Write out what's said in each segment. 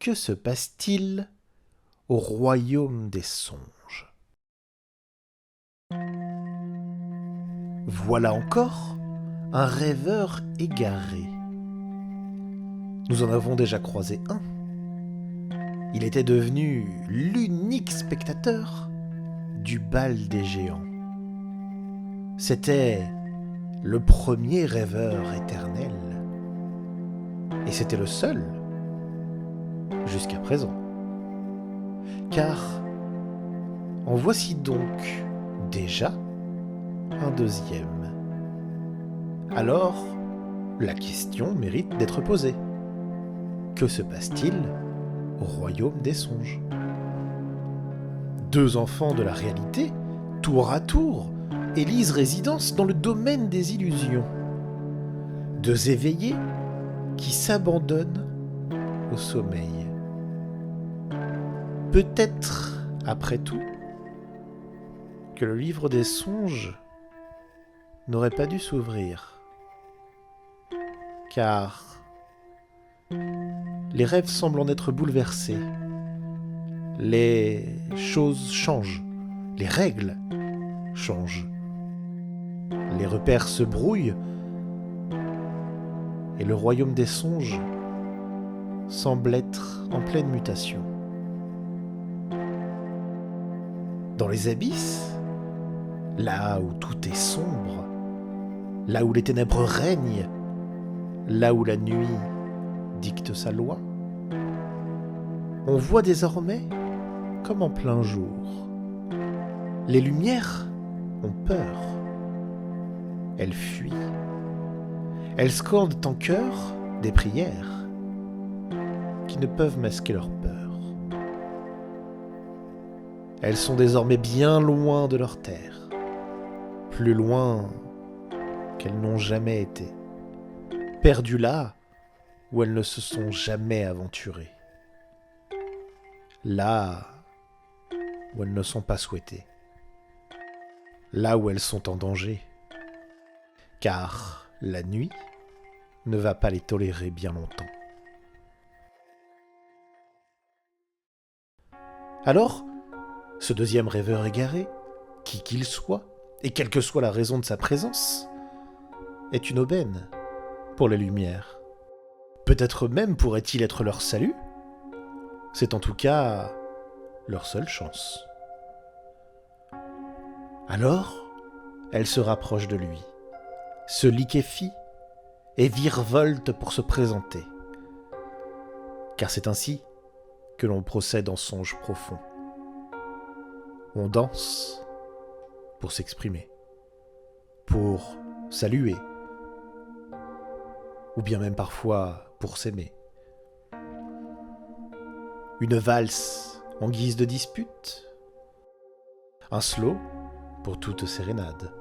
que se passe-t-il au royaume des songes? Voilà encore un rêveur égaré. Nous en avons déjà croisé un. Il était devenu l'unique spectateur du bal des géants. C'était le premier rêveur éternel. Et c'était le seul jusqu'à présent. Car en voici donc déjà un deuxième. Alors, la question mérite d'être posée. Que se passe-t-il au royaume des songes? Deux enfants de la réalité, tour à tour, élisent résidence dans le domaine des illusions. Deux éveillés qui s'abandonnent au sommeil. Peut-être, après tout, que le livre des songes n'aurait pas dû s'ouvrir. Car les rêves semblent en être bouleversés. Les choses changent. Les règles changent. Les repères se brouillent. Et le royaume des songes semble être en pleine mutation. Dans les abysses, là où tout est sombre, là où les ténèbres règnent, là où la nuit dicte sa loi, on voit désormais comme en plein jour. Les lumières ont peur. Elles fuient. Elles scandent en chœur des prières qui ne peuvent masquer leur peur. Elles sont désormais bien loin de leur terre, plus loin qu'elles n'ont jamais été, perdues là où elles ne se sont jamais aventurées, là où elles ne sont pas souhaitées, là où elles sont en danger, car la nuit ne va pas les tolérer bien longtemps. Alors, ce deuxième rêveur égaré, qui qu'il soit, et quelle que soit la raison de sa présence, est une aubaine pour les Lumières. Peut-être même pourrait-il être leur salut. C'est en tout cas leur seule chance. Alors, elle se rapproche de lui, se liquéfie et virevolte pour se présenter. Car c'est ainsi que l'on procède en songe profond. On danse pour s'exprimer, pour saluer, ou bien même parfois pour s'aimer. Une valse en guise de dispute, un slow pour toute sérénade.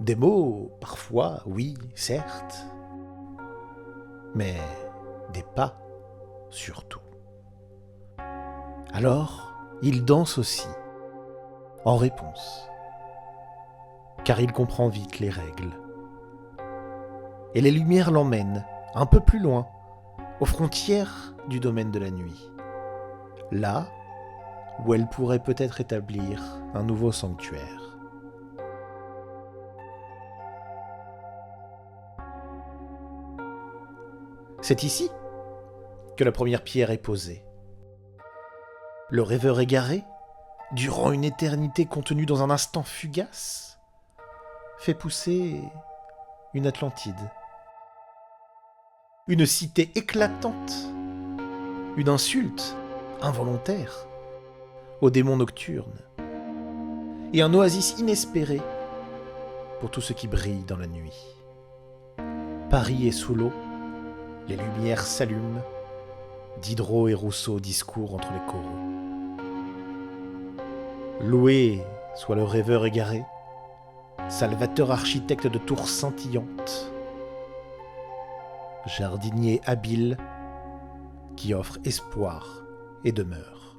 Des mots, parfois, oui, certes, mais des pas, surtout. Alors, il danse aussi, en réponse, car il comprend vite les règles. Et les lumières l'emmènent un peu plus loin, aux frontières du domaine de la nuit, là où elle pourrait peut-être établir un nouveau sanctuaire. C'est ici que la première pierre est posée. Le rêveur égaré, durant une éternité contenue dans un instant fugace, fait pousser une Atlantide. Une cité éclatante, une insulte involontaire aux démons nocturnes, et un oasis inespéré pour tout ce qui brille dans la nuit. Paris est sous l'eau, les lumières s'allument, Diderot et Rousseau discourent entre les coraux. Loué soit le rêveur égaré, salvateur architecte de tours scintillantes, jardinier habile qui offre espoir et demeure.